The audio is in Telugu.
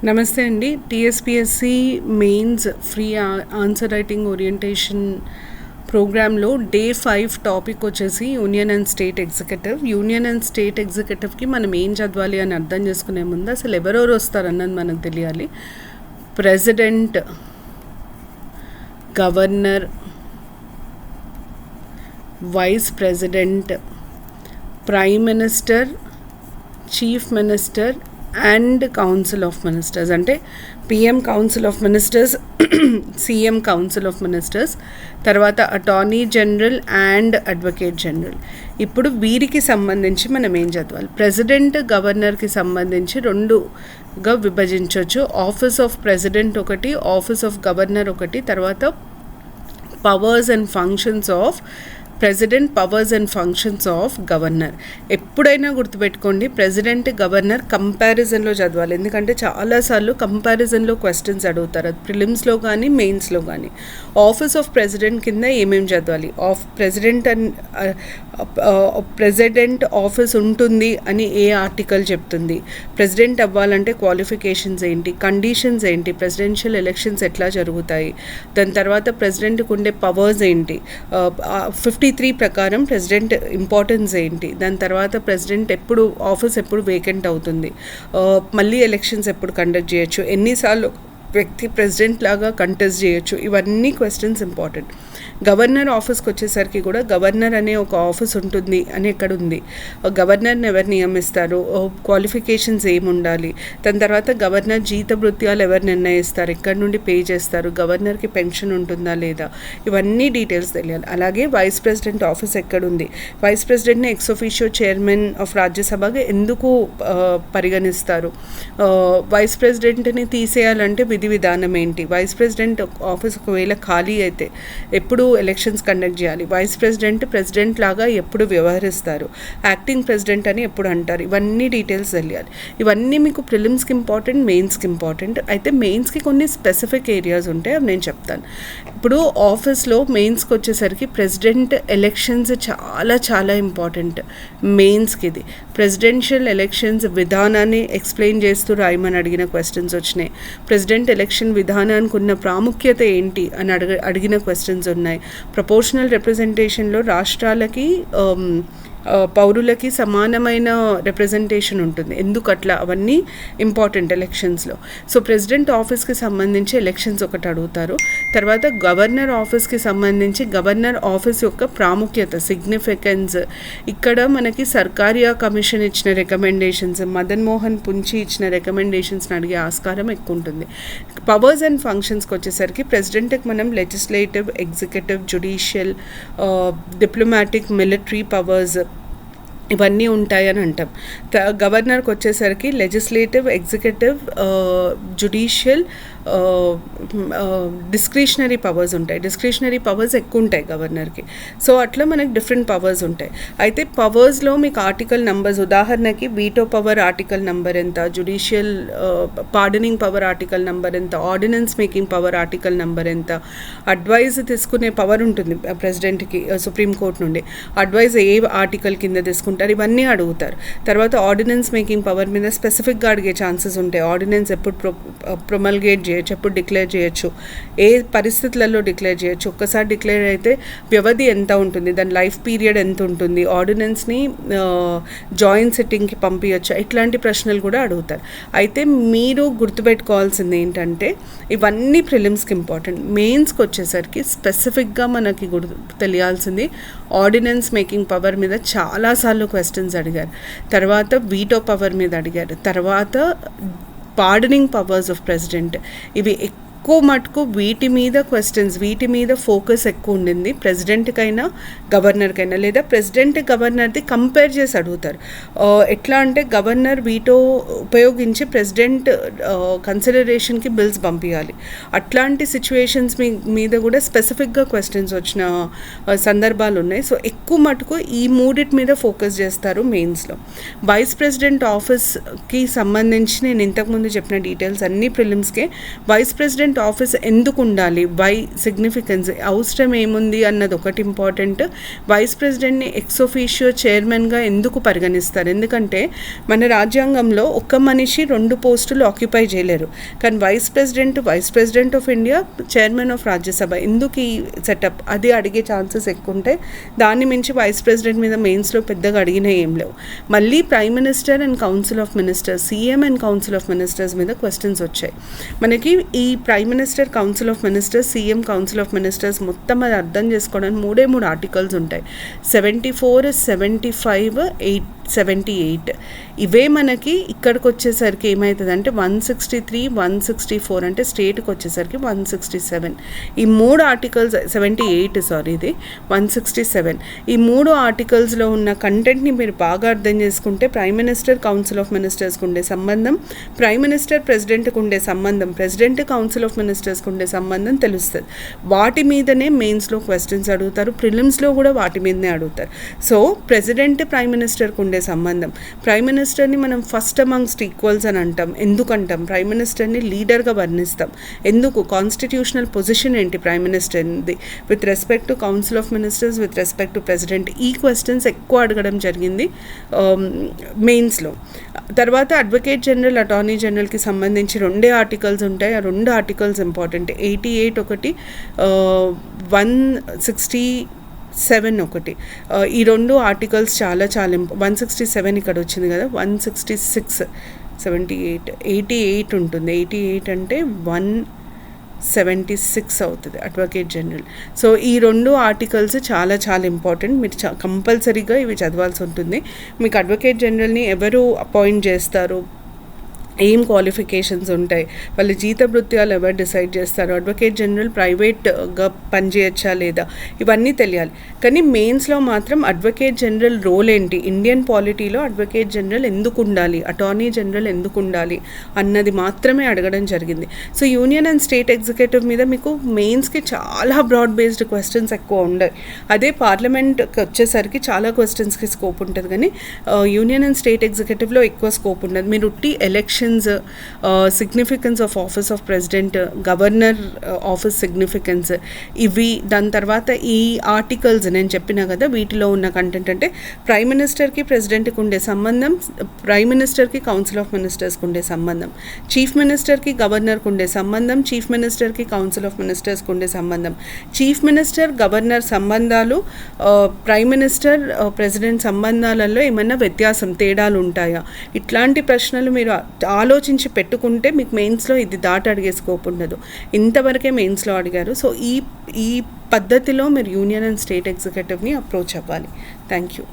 నమస్తే అండి. TSPSC mains free answer writing orientation ప్రోగ్రాంలో డే 5 టాపిక్ వచ్చేసి union and state executive. Union and state ఎగ్జిక్యూటివ్కి మనం ఏం చదవాలి అని అర్థం చేసుకునే ముందు అసలు ఎవరెవరు వస్తారన్నది మనకు తెలియాలి. President, governor, vice president, prime minister, chief minister and council of ministers, అంటే PM council of ministers, CM council of ministers, తర్వాత attorney general and advocate general. ఇప్పుడు వీరికి సంబంధించి మనం ఏం చదవాలి? ప్రెసిడెంట్, గవర్నర్కి సంబంధించి రెండుగా విభజించవచ్చు. ఆఫీస్ ఆఫ్ ప్రెసిడెంట్ ఒకటి, ఆఫీస్ ఆఫ్ గవర్నర్ ఒకటి, తర్వాత powers and functions of president, powers and functions of governor. ఎప్పుడైనా గుర్తుపెట్టుకోండి, ప్రెసిడెంట్, గవర్నర్ కంపారిజన్లో చదవాలి. ఎందుకంటే చాలాసార్లు కంపారిజన్లో క్వశ్చన్స్ అడుగుతారు, అది ప్రిలిమ్స్లో కానీ మెయిన్స్లో కానీ. ఆఫీస్ ఆఫ్ ప్రెసిడెంట్ కింద ఏమేమి చదవాలి? ప్రెసిడెంట్ ఆఫీస్ ఉంటుంది అని ఏ ఆర్టికల్ చెప్తుంది? ప్రెసిడెంట్ అవ్వాలంటే క్వాలిఫికేషన్స్ ఏంటి, కండిషన్స్ ఏంటి, ప్రెసిడెన్షియల్ ఎలక్షన్స్ ఎట్లా జరుగుతాయి, దాని తర్వాత ప్రెసిడెంట్కి ఉండే పవర్స్ ఏంటి, 53 ప్రకారం ప్రెసిడెంట్ ఇంపార్టెన్స్ ఏంటి, దాని తర్వాత ప్రెసిడెంట్ ఆఫీస్ ఎప్పుడు వేకెంట్ అవుతుంది, మళ్ళీ ఎలక్షన్స్ ఎప్పుడు కండక్ట్ చేయొచ్చు, ఎన్నిసార్లు వ్యక్తి ప్రెసిడెంట్ లాగా కంటెస్ట్ చేయొచ్చు, ఇవన్నీ క్వశ్చన్స్ ఇంపార్టెంట్. గవర్నర్ ఆఫీస్కి వచ్చేసరికి కూడా గవర్నర్ అనే ఒక ఆఫీస్ ఉంటుంది అని ఎక్కడ ఉంది, గవర్నర్ని ఎవరు నియమిస్తారు, క్వాలిఫికేషన్స్ ఏమి ఉండాలి, దాని తర్వాత గవర్నర్ జీతభృత్యాలు ఎవరు నిర్ణయిస్తారు, ఎక్కడి నుండి పే చేస్తారు, గవర్నర్కి పెన్షన్ ఉంటుందా లేదా, ఇవన్నీ డీటెయిల్స్ తెలియాలి. అలాగే వైస్ ప్రెసిడెంట్ ఆఫీస్ ఎక్కడుంది, వైస్ ప్రెసిడెంట్ని ఎక్స్ ఒఫిషియో చైర్మన్ ఆఫ్ రాజ్యసభగా ఎందుకు పరిగణిస్తారు, వైస్ ప్రెసిడెంట్ని తీసేయాలంటే విధి విధానం ఏంటి, వైస్ ప్రెసిడెంట్ ఆఫీస్ ఒకవేళ ఖాళీ అయితే ఎప్పుడు ఎలక్షన్స్ కండక్ట్ చేయాలి, వైస్ ప్రెసిడెంట్ లాగా ఎప్పుడు వ్యవహరిస్తారు, యాక్టింగ్ ప్రెసిడెంట్ అని ఎప్పుడు అంటారు, ఇవన్నీ డీటెయిల్స్ తెలియాలి. ఇవన్నీ మీకు ప్రిలిమ్స్కి ఇంపార్టెంట్, మెయిన్స్కి ఇంపార్టెంట్. అయితే మెయిన్స్కి కొన్ని స్పెసిఫిక్ ఏరియాస్ ఉంటాయి, అవి నేను చెప్తాను. ఇప్పుడు ఆఫీస్లో మెయిన్స్కి వచ్చేసరికి ప్రెసిడెంట్ ఎలక్షన్స్ చాలా చాలా ఇంపార్టెంట్ మెయిన్స్కి. ఇది ప్రెసిడెన్షియల్ ఎలక్షన్స్ విధానాన్ని ఎక్స్ప్లెయిన్ చేస్తూ రాయమని అడిగిన క్వశ్చన్స్ వచ్చినాయి. ప్రెసిడెంట్ ఎలక్షన్ విధానానికి ఉన్న ప్రాముఖ్యత ఏంటి అని అడిగిన క్వశ్చన్స్ ఉన్నాయి. ప్రపోర్షనల్ రిప్రజెంటేషన్లో రాష్ట్రాలకి పౌరులకి సమానమైన రిప్రజెంటేషన్ ఉంటుంది, ఎందుకట్లా, అవన్నీ ఇంపార్టెంట్ ఎలక్షన్స్లో. సో ప్రెసిడెంట్ ఆఫీస్కి సంబంధించి ఎలక్షన్స్ ఒకటి అడుగుతారు. తర్వాత గవర్నర్ ఆఫీస్కి సంబంధించి గవర్నర్ ఆఫీస్ యొక్క ప్రాముఖ్యత, సిగ్నిఫికెన్స్. ఇక్కడ మనకి సర్కారియా కమిషన్ ఇచ్చిన రికమెండేషన్స్, మదన్ మోహన్ పుంచి ఇచ్చిన రికమెండేషన్స్ని అడిగే ఆస్కారం ఎక్కువ ఉంటుంది. పవర్స్ అండ్ ఫంక్షన్స్కి వచ్చేసరికి ప్రెసిడెంట్కి మనం legislative, executive, judicial, diplomatic, military powers ఇవన్నీ ఉంటాయని అంటాం. గవర్నర్కి వచ్చేసరికి legislative, executive, judicial, discretionary powers ఉంటాయి. డిస్క్రిషనరీ పవర్స్ ఎక్కువ ఉంటాయి గవర్నర్కి. సో అట్లా మనకి డిఫరెంట్ పవర్స్ ఉంటాయి. అయితే పవర్స్లో మీకు ఆర్టికల్ నంబర్స్, ఉదాహరణకి వీటో పవర్ ఆర్టికల్ నంబర్ ఎంత, judicial pardoning power article number ఎంత, ordinance making power article number ఎంత, అడ్వైజ్ తీసుకునే పవర్ ఉంటుంది ప్రెసిడెంట్కి సుప్రీంకోర్టు నుండి, అడ్వైజ్ ఏ ఆర్టికల్ కింద తీసుకుంటారు, ఇవన్నీ అడుగుతారు. తర్వాత ఆర్డినెన్స్ మేకింగ్ పవర్ మీద స్పెసిఫిక్గా అడిగే ఛాన్సెస్ ఉంటాయి. ఆర్డినెన్స్ ఎప్పుడు ప్రొమల్గేట్ చేయొచ్చు, ఎప్పుడు డిక్లేర్ చేయొచ్చు, ఏ పరిస్థితులలో డిక్లేర్ చేయొచ్చు, ఒక్కసారి డిక్లేర్ అయితే వ్యవధి ఎంత ఉంటుంది, దాని లైఫ్ పీరియడ్ ఎంత ఉంటుంది, ఆర్డినెన్స్ని జాయింట్ సిట్టింగ్కి పంపించచ్చు, ఇట్లాంటి ప్రశ్నలు కూడా అడుగుతారు. అయితే మీరు గుర్తుపెట్టుకోవాల్సింది ఏంటంటే ఇవన్నీ ప్రిలిమ్స్కి ఇంపార్టెంట్. మెయిన్స్కి వచ్చేసరికి స్పెసిఫిక్గా మనకి తెలియాల్సింది ఆర్డినెన్స్ మేకింగ్ పవర్ మీద చాలాసార్లు క్వశ్చన్స్ అడిగారు, తర్వాత వీటో పవర్ మీద అడిగారు, తర్వాత పార్డనింగ్ పవర్స్ ఆఫ్ ప్రెసిడెంట్. ఇవి ఎక్కువ మటుకు వీటి మీద క్వశ్చన్స్, వీటి మీద ఫోకస్ ఎక్కువ ఉండింది ప్రెసిడెంట్కైనా గవర్నర్కైనా. లేదా ప్రెసిడెంట్ గవర్నర్ది కంపేర్ చేసి అడుగుతారు. ఎట్లా అంటే గవర్నర్ వీటో ఉపయోగించి ప్రెసిడెంట్ కన్సిడరేషన్కి బిల్స్ పంపించాలి, అట్లాంటి సిచ్యువేషన్స్ మీద కూడా స్పెసిఫిక్గా క్వశ్చన్స్ వచ్చిన సందర్భాలు ఉన్నాయి. సో ఎక్కువ మటుకు ఈ మూడిటి మీద ఫోకస్ చేస్తారు మెయిన్స్లో. వైస్ ప్రెసిడెంట్ ఆఫీస్కి సంబంధించి నేను ఇంతకుముందు చెప్పిన డీటెయిల్స్ అన్నీ ప్రిలిమ్స్కే. వైస్ ప్రెసిడెంట్ ప్రెసిడెంట్ ఆఫీస్ ఎందుకు ఉండాలి, వై సిగ్నిఫికెన్స్, అవసరం ఏముంది అన్నది ఒకటి ఇంపార్టెంట్. వైస్ ప్రెసిడెంట్ని ఎక్స్ ఒఫిషియో చైర్మన్గా ఎందుకు పరిగణిస్తారు, ఎందుకంటే మన రాజ్యాంగంలో ఒక్క మనిషి 2 పోస్టులు ఆక్యుపై చేయలేరు, కానీ vice president of India, chairman of Rajya Sabha, ఎందుకు ఈ సెటప్ అది అడిగే ఛాన్సెస్ ఎక్కువ ఉంటాయి. దాన్ని మించి వైస్ ప్రెసిడెంట్ మీద మెయిన్స్లో పెద్దగా అడిగినా ఏం లేవు. మళ్ళీ prime minister and council of ministers, CM and council of ministers మీద క్వశ్చన్స్ వచ్చాయి మనకి. ఈ prime minister, council of ministers, CM, council of ministers మొత్తం అది అర్థం చేసుకోవడానికి 3 ఆర్టికల్స్ ఉంటాయి. 74, 75, 78 ఇవే మనకి ఇక్కడికి వచ్చేసరికి ఏమవుతుందంటే 163, 164 అంటే స్టేట్కి వచ్చేసరికి 167. ఈ 3 ఆర్టికల్స్ 78 సారీ ఇది 167. ఈ 3 ఆర్టికల్స్లో ఉన్న కంటెంట్ని మీరు బాగా అర్థం చేసుకుంటే ప్రైమ్ మినిస్టర్, కౌన్సిల్ ఆఫ్ మినిస్టర్స్కి ఉండే సంబంధం, ప్రైమ్ మినిస్టర్ ప్రెసిడెంట్కి ఉండే సంబంధం, ప్రెసిడెంట్ కౌన్సిల్ ఆఫ్ మినిస్టర్స్కి ఉండే సంబంధం తెలుస్తుంది. వాటి మీదనే మెయిన్స్లో క్వశ్చన్స్ అడుగుతారు, ప్రిలిమ్స్లో కూడా వాటి మీదనే అడుగుతారు. సో ప్రెసిడెంట్ ప్రైమ్ మినిస్టర్కి ఉండే సంబంధం, ప్రైమ్ మినిస్టర్ని మనం ఫస్ట్ అమంగ్స్ట్ ఈక్వల్స్ అని అంటాం. ఎందుకంటాం? ప్రైమ్ మినిస్టర్ని లీడర్గా వర్ణిస్తాం. ఎందుకు? కాన్స్టిట్యూషనల్ పొజిషన్ ఏంటి ప్రైమ్ మినిస్టర్ది with respect to council of ministers, with respect to president. ఈ క్వశ్చన్స్ ఎక్కువ అడగడం జరిగింది మెయిన్స్లో. తర్వాత అడ్వకేట్ జనరల్, అటార్నీ జనరల్కి సంబంధించి 2 ఆర్టికల్స్ ఉంటాయి. ఆ 2 ఆర్టికల్స్ ఇంపార్టెంట్. 88 ఒకటి, 167 ఒకటి. ఈ 2 ఆర్టికల్స్ చాలా 167 ఇక్కడ వచ్చింది కదా, 166, 78, 88 ఉంటుంది. 88 అంటే 176 అవుతుంది అడ్వకేట్ జనరల్. సో ఈ 2 ఆర్టికల్స్ చాలా ఇంపార్టెంట్. మీరు కంపల్సరీగా ఇవి చదవాల్సి ఉంటుంది. మీకు అడ్వకేట్ జనరల్ని ఎవరు అపాయింట్ చేస్తారు, ఏం క్వాలిఫికేషన్స్ ఉంటాయి, వాళ్ళ జీతభృత్యాలు ఎవరు డిసైడ్ చేస్తారు, అడ్వకేట్ జనరల్ ప్రైవేట్గా పనిచేయచ్చా లేదా, ఇవన్నీ తెలియాలి. కానీ మెయిన్స్లో మాత్రం అడ్వకేట్ జనరల్ రోల్ ఏంటి, ఇండియన్ పాలిటీలో అడ్వకేట్ జనరల్ ఎందుకు ఉండాలి, అటార్నీ జనరల్ ఎందుకు ఉండాలి అన్నది మాత్రమే అడగడం జరిగింది. So union and state executive మీద మీకు మెయిన్స్కి చాలా బ్రాడ్ బేస్డ్ క్వశ్చన్స్ ఎక్కువ ఉన్నాయి. అదే పార్లమెంట్కి వచ్చేసరికి చాలా క్వశ్చన్స్కి స్కోప్ ఉంటుంది, కానీ యూనియన్ అండ్ స్టేట్ ఎగ్జిక్యూటివ్లో ఎక్కువ స్కోప్ ఉండదు. మీరు election, significance of office of president, governor office significance, ఇవి దాని తర్వాత ఈ ఆర్టికల్స్ నేను చెప్పినా కదా, వీటిలో ఉన్న కంటెంట్ అంటే ప్రైమ్ మినిస్టర్కి ప్రెసిడెంట్కి ఉండే సంబంధం, ప్రైమ్ మినిస్టర్కి కౌన్సిల్ ఆఫ్ మినిస్టర్స్కి ఉండే సంబంధం, చీఫ్ మినిస్టర్కి గవర్నర్కి ఉండే సంబంధం, చీఫ్ మినిస్టర్కి కౌన్సిల్ ఆఫ్ మినిస్టర్స్కి ఉండే సంబంధం, చీఫ్ మినిస్టర్ గవర్నర్ సంబంధాలు, ప్రైమ్ మినిస్టర్ ప్రెసిడెంట్ సంబంధాలలో ఏమన్నా వ్యత్యాసం, తేడాలు ఉంటాయా, ఇట్లాంటి ప్రశ్నలు మీరు ఆలోచించి పెట్టుకుంటే మీకు మెయిన్స్లో ఇది దాటి అడిగే స్కోప్ ఉండదు. ఇంతవరకే మెయిన్స్లో అడిగారు. సో ఈ పద్ధతిలో మీరు యూనియన్ అండ్ స్టేట్ ఎగ్జిక్యూటివ్ని అప్రోచ్ అవ్వాలి. Thank you.